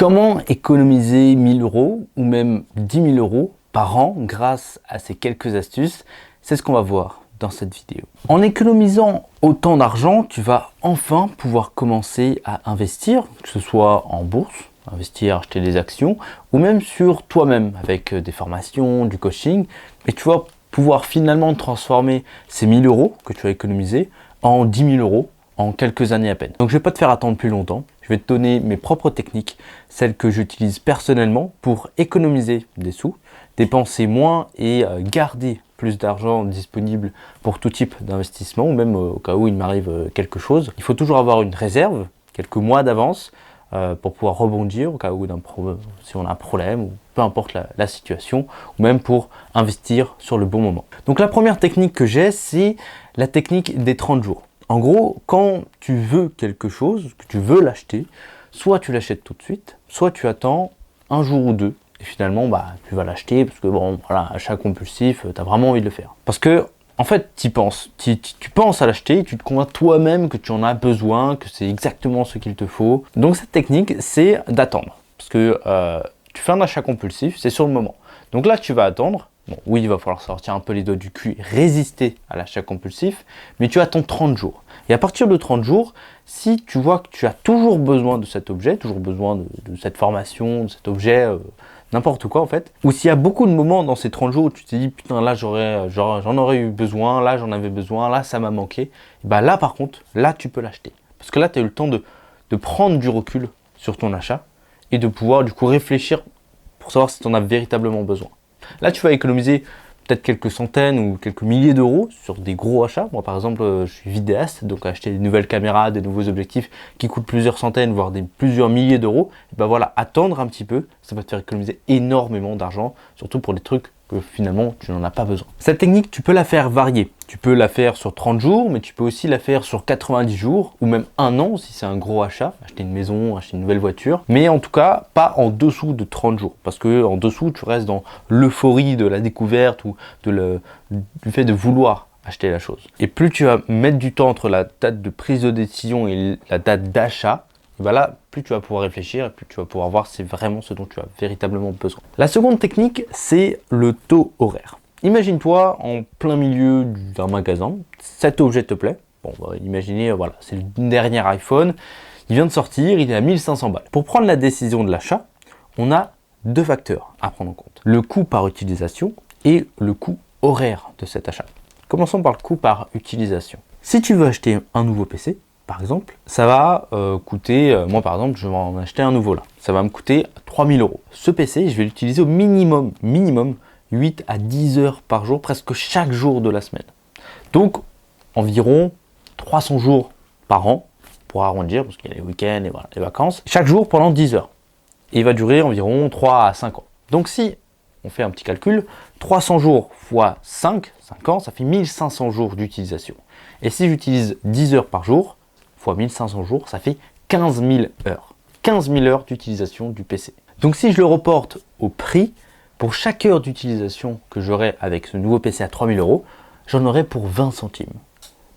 Comment économiser 1000 € ou même 10 000 € par an grâce à ces quelques astuces? C'est ce qu'on va voir dans cette vidéo. En économisant autant d'argent, tu vas enfin pouvoir commencer à investir, que ce soit en bourse, investir, acheter des actions, ou même sur toi-même avec des formations, du coaching. Et tu vas pouvoir finalement transformer ces 1000 € que tu as économisés en 10 000 € en quelques années à peine. Donc je ne vais pas te faire attendre plus longtemps, je vais te donner mes propres techniques, celles que j'utilise personnellement pour économiser des sous, dépenser moins et garder plus d'argent disponible pour tout type d'investissement, ou même au cas où il m'arrive quelque chose. Il faut toujours avoir une réserve, quelques mois d'avance, pour pouvoir rebondir au cas où si on a un problème, ou peu importe la situation, ou même pour investir sur le bon moment. Donc la première technique que j'ai, c'est la technique des 30 jours. En gros, quand tu veux quelque chose, que tu veux l'acheter, soit tu l'achètes tout de suite, soit tu attends un jour ou deux, et finalement tu vas l'acheter parce que bon, voilà, achat compulsif, tu as vraiment envie de le faire. Parce que en fait, tu penses à l'acheter, tu te convaincs toi-même que tu en as besoin, que c'est exactement ce qu'il te faut. Donc cette technique, c'est d'attendre. Parce que tu fais un achat compulsif, c'est sur le moment. Donc là, tu vas attendre. Bon, oui, il va falloir sortir un peu les doigts du cul et résister à l'achat compulsif, mais tu attends 30 jours. Et à partir de 30 jours, si tu vois que tu as toujours besoin de cet objet, toujours besoin de cette formation, de cet objet, n'importe quoi en fait, ou s'il y a beaucoup de moments dans ces 30 jours où tu te dis putain là j'en aurais eu besoin, là j'en avais besoin, là ça m'a manqué, et bah là par contre, là tu peux l'acheter. Parce que là tu as eu le temps de prendre du recul sur ton achat et de pouvoir du coup réfléchir pour savoir si tu en as véritablement besoin. Là, tu vas économiser peut-être quelques centaines ou quelques milliers d'euros sur des gros achats. Moi, par exemple, je suis vidéaste, donc acheter des nouvelles caméras, des nouveaux objectifs qui coûtent plusieurs centaines, voire plusieurs milliers d'euros. Et ben voilà, attendre un petit peu, ça va te faire économiser énormément d'argent, surtout pour des trucs que finalement, tu n'en as pas besoin. Cette technique, tu peux la faire varier. Tu peux la faire sur 30 jours, mais tu peux aussi la faire sur 90 jours, ou même un an si c'est un gros achat, acheter une maison, acheter une nouvelle voiture. Mais en tout cas, pas en dessous de 30 jours, parce que en dessous, tu restes dans l'euphorie de la découverte ou du fait de vouloir acheter la chose. Et plus tu vas mettre du temps entre la date de prise de décision et la date d'achat, ben là, plus tu vas pouvoir réfléchir et plus tu vas pouvoir voir si c'est vraiment ce dont tu as véritablement besoin. La seconde technique, c'est le taux horaire. Imagine-toi en plein milieu d'un magasin, cet objet te plaît. Bon, imaginez, voilà, c'est le dernier iPhone, il vient de sortir, il est à 1500 balles. Pour prendre la décision de l'achat, on a deux facteurs à prendre en compte. Le coût par utilisation et le coût horaire de cet achat. Commençons par le coût par utilisation. Si tu veux acheter un nouveau PC, par exemple, ça va coûter, moi par exemple, je vais en acheter un nouveau là. Ça va me coûter 3000 €. Ce PC, je vais l'utiliser au minimum 8 à 10 heures par jour, presque chaque jour de la semaine. Donc, environ 300 jours par an, pour arrondir, parce qu'il y a les week-ends et voilà, les vacances, chaque jour pendant 10 heures. Et il va durer environ 3 à 5 ans. Donc si on fait un petit calcul, 300 jours fois 5 ans, ça fait 1500 jours d'utilisation. Et si j'utilise 10 heures par jour, fois 1500 jours, ça fait 15 000 heures. 15 000 heures d'utilisation du PC. Donc si je le reporte au prix, pour chaque heure d'utilisation que j'aurai avec ce nouveau PC à 3000 €, j'en aurai pour 20 centimes.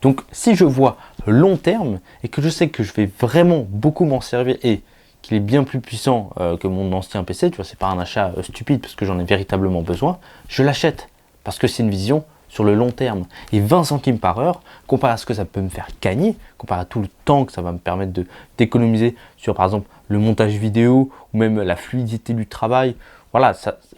Donc si je vois long terme et que je sais que je vais vraiment beaucoup m'en servir et qu'il est bien plus puissant que mon ancien PC, tu vois, c'est pas un achat stupide parce que j'en ai véritablement besoin, je l'achète parce que c'est une vision sur le long terme. Et 20 centimes par heure, comparé à ce que ça peut me faire gagner, comparé à tout le temps que ça va me permettre d'économiser sur par exemple le montage vidéo ou même la fluidité du travail, voilà,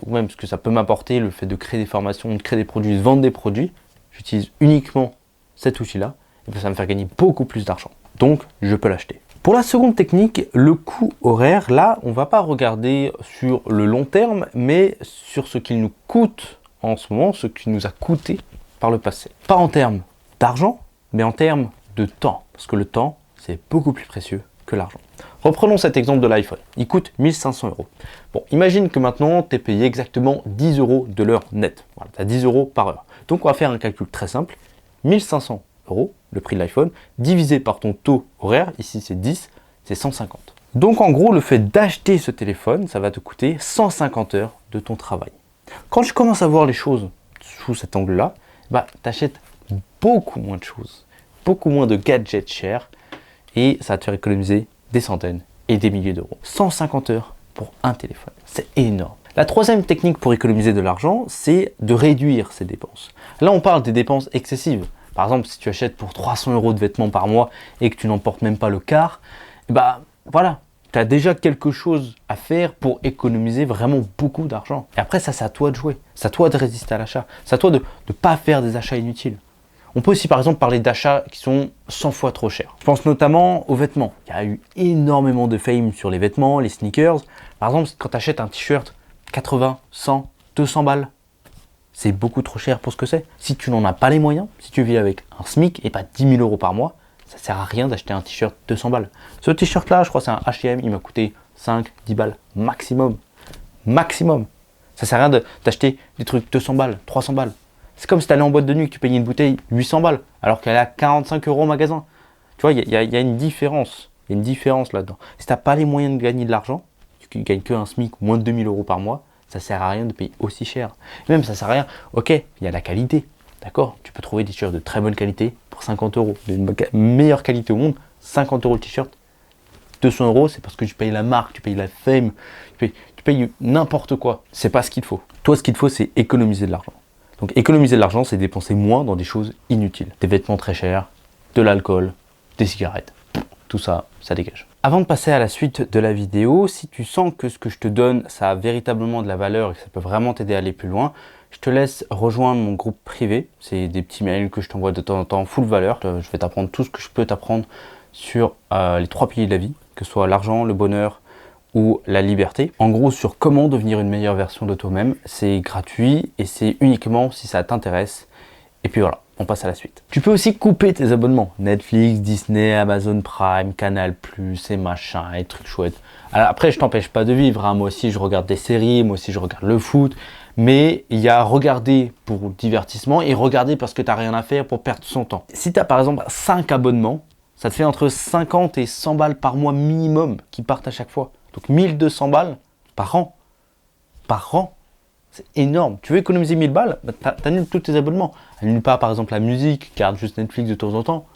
ou même ce que ça peut m'apporter, le fait de créer des formations, de créer des produits, de vendre des produits, j'utilise uniquement cet outil-là, et ça va me faire gagner beaucoup plus d'argent. Donc, je peux l'acheter. Pour la seconde technique, le coût horaire, là, on ne va pas regarder sur le long terme, mais sur ce qu'il nous coûte en ce moment, ce qui nous a coûté par le passé. Pas en termes d'argent, mais en termes de temps, parce que le temps, c'est beaucoup plus précieux que l'argent. Reprenons cet exemple de l'iPhone. Il coûte 1500 €. Bon, imagine que maintenant, tu es payé exactement 10 € de l'heure net. Voilà, tu as 10 € par heure. Donc, on va faire un calcul très simple. 1500 €, le prix de l'iPhone, divisé par ton taux horaire, ici c'est 10, c'est 150. Donc, en gros, le fait d'acheter ce téléphone, ça va te coûter 150 heures de ton travail. Quand tu commences à voir les choses sous cet angle-là, tu achètes beaucoup moins de choses, beaucoup moins de gadgets chers, et ça va te faire économiser des centaines et des milliers d'euros. 150 heures pour un téléphone. C'est énorme. La troisième technique pour économiser de l'argent, c'est de réduire ses dépenses. Là, on parle des dépenses excessives. Par exemple, si tu achètes pour 300 € de vêtements par mois et que tu n'en portes même pas le quart, bah voilà, tu as déjà quelque chose à faire pour économiser vraiment beaucoup d'argent. Et après, ça, c'est à toi de jouer. C'est à toi de résister à l'achat. C'est à toi de ne pas faire des achats inutiles. On peut aussi par exemple parler d'achats qui sont 100 fois trop chers. Je pense notamment aux vêtements. Il y a eu énormément de fame sur les vêtements, les sneakers. Par exemple, quand tu achètes un t-shirt 80, 100, 200 balles, c'est beaucoup trop cher pour ce que c'est. Si tu n'en as pas les moyens, si tu vis avec un SMIC et pas 10 000 € par mois, ça sert à rien d'acheter un t-shirt 200 balles. Ce t-shirt là, je crois que c'est un H&M, il m'a coûté 5, 10 balles maximum. Maximum. Ça sert à rien d'acheter des trucs 200 balles, 300 balles. C'est comme si tu allais en boîte de nuit et que tu payais une bouteille 800 balles, alors qu'elle est à 45 € au magasin. Tu vois, il y a une différence. Il y a une différence là-dedans. Si tu n'as pas les moyens de gagner de l'argent, tu gagnes que un SMIC ou moins de 2 000 € par mois, ça sert à rien de payer aussi cher. Et même ça sert à rien. Ok, il y a la qualité. D'accord, tu peux trouver des t-shirts de très bonne qualité pour 50 €. De meilleure qualité au monde, 50 € le t-shirt. 200 €, c'est parce que tu payes la marque, tu payes la fame, tu payes n'importe quoi. C'est pas ce qu'il faut. Toi, ce qu'il te faut, c'est économiser de l'argent. Donc économiser de l'argent, c'est dépenser moins dans des choses inutiles. Des vêtements très chers, de l'alcool, des cigarettes. Tout ça, ça dégage. Avant de passer à la suite de la vidéo, si tu sens que ce que je te donne, ça a véritablement de la valeur et que ça peut vraiment t'aider à aller plus loin, je te laisse rejoindre mon groupe privé. C'est des petits mails que je t'envoie de temps en temps, full valeur. Je vais t'apprendre tout ce que je peux t'apprendre sur les 3 piliers de la vie, que ce soit l'argent, le bonheur ou la liberté. En gros, sur comment devenir une meilleure version de toi-même. C'est gratuit et c'est uniquement si ça t'intéresse. Et puis voilà, on passe à la suite. Tu peux aussi couper tes abonnements. Netflix, Disney, Amazon Prime, Canal+, et machin, et trucs chouettes. Alors après, je t'empêche pas de vivre. Hein. Moi aussi, je regarde des séries, moi aussi, je regarde le foot. Mais il y a regarder pour divertissement et regarder parce que tu n'as rien à faire pour perdre son temps. Si tu as par exemple 5 abonnements, ça te fait entre 50 et 100 balles par mois minimum qui partent à chaque fois. Donc 1200 balles par an. Par an. C'est énorme. Tu veux économiser 1000 balles, bah, t'annules tous tes abonnements. Annule pas par exemple la musique, garde juste Netflix de temps en temps.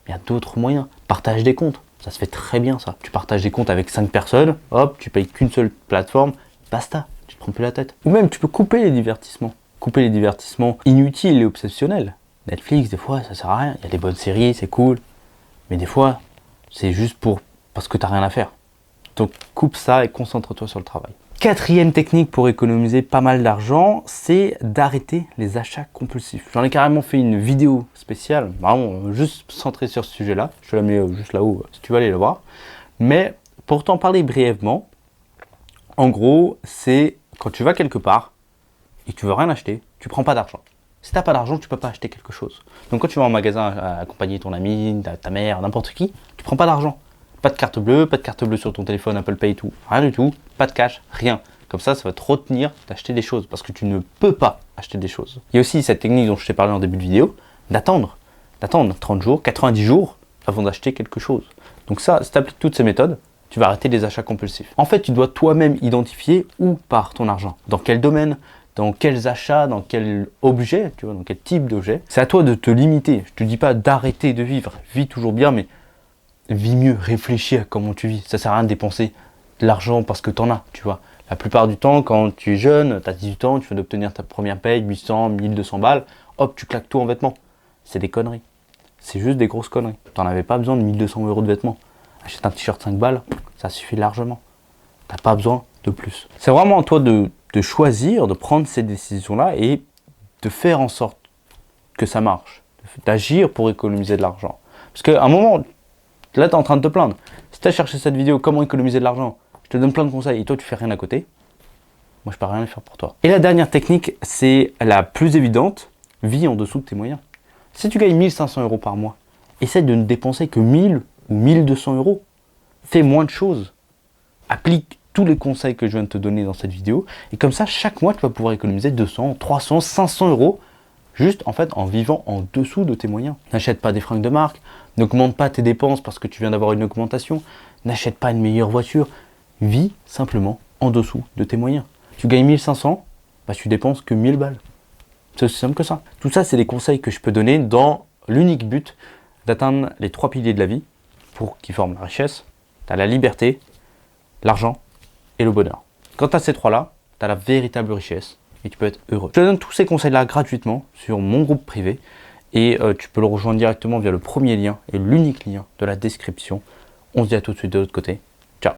Il y a d'autres moyens. Partage des comptes. Ça se fait très bien ça. Tu partages des comptes avec 5 personnes, hop, tu payes qu'une seule plateforme, basta. Tu te prends plus la tête. Ou même tu peux couper les divertissements. Couper les divertissements inutiles et obsessionnels. Netflix, des fois, ça sert à rien. Il y a des bonnes séries, c'est cool. Mais des fois, c'est juste parce que tu n'as rien à faire. Donc coupe ça et concentre-toi sur le travail. Quatrième technique pour économiser pas mal d'argent, c'est d'arrêter les achats compulsifs. J'en ai carrément fait une vidéo spéciale, vraiment juste centrée sur ce sujet-là. Je te la mets juste là-haut si tu veux aller le voir. Mais pour t'en parler brièvement, en gros, c'est quand tu vas quelque part et que tu veux rien acheter, tu prends pas d'argent. Si tu n'as pas d'argent, tu peux pas acheter quelque chose. Donc quand tu vas en magasin accompagner ton ami, ta mère, n'importe qui, tu prends pas d'argent. Pas de carte bleue sur ton téléphone Apple Pay, tout, rien du tout, pas de cash, rien. Comme ça va te retenir d'acheter des choses parce que tu ne peux pas acheter des choses. Il y a aussi cette technique dont je t'ai parlé en début de vidéo, d'attendre 30 jours, 90 jours avant d'acheter quelque chose. Donc ça, si tu appliques toutes ces méthodes, tu vas arrêter les achats compulsifs. En fait, tu dois toi-même identifier où part ton argent, dans quel domaine, dans quels achats, dans quel objet, tu vois, dans quel type d'objet. C'est à toi de te limiter. Je te dis pas d'arrêter de vivre, vis toujours bien, mais vis mieux, réfléchis à comment tu vis. Ça sert à rien de dépenser de l'argent parce que tu en as, tu vois. La plupart du temps, quand tu es jeune, tu as 18 ans, tu viens d'obtenir ta première paye, 800, 1200 balles, hop, tu claques tout en vêtements. C'est des conneries. C'est juste des grosses conneries. Tu n'en avais pas besoin de 1200 € de vêtements. Achète un t-shirt 5 balles, ça suffit largement. Tu n'as pas besoin de plus. C'est vraiment à toi de choisir, de prendre ces décisions-là et de faire en sorte que ça marche. D'agir pour économiser de l'argent. Parce qu'à un moment, là, tu es en train de te plaindre. Si tu as cherché cette vidéo, comment économiser de l'argent, je te donne plein de conseils et toi, tu fais rien à côté. Moi, je peux rien faire pour toi. Et la dernière technique, c'est la plus évidente. Vis en dessous de tes moyens. Si tu gagnes 1500 € par mois, essaie de ne dépenser que 1000 ou 1200 €. Fais moins de choses. Applique tous les conseils que je viens de te donner dans cette vidéo. Et comme ça, chaque mois, tu vas pouvoir économiser 200, 300, 500 € juste en fait en vivant en dessous de tes moyens. N'achète pas des fringues de marque, n'augmente pas tes dépenses parce que tu viens d'avoir une augmentation, n'achète pas une meilleure voiture, vis simplement en dessous de tes moyens. Tu gagnes 1500, bah tu dépenses que 1000 balles. C'est aussi simple que ça. Tout ça, c'est des conseils que je peux donner dans l'unique but d'atteindre les 3 piliers de la vie pour qui forment la richesse, tu as la liberté, l'argent et le bonheur. Quand tu as ces trois-là, tu as la véritable richesse et tu peux être heureux. Je te donne tous ces conseils-là gratuitement sur mon groupe privé et tu peux le rejoindre directement via le premier lien et l'unique lien de la description. On se dit à tout de suite de l'autre côté.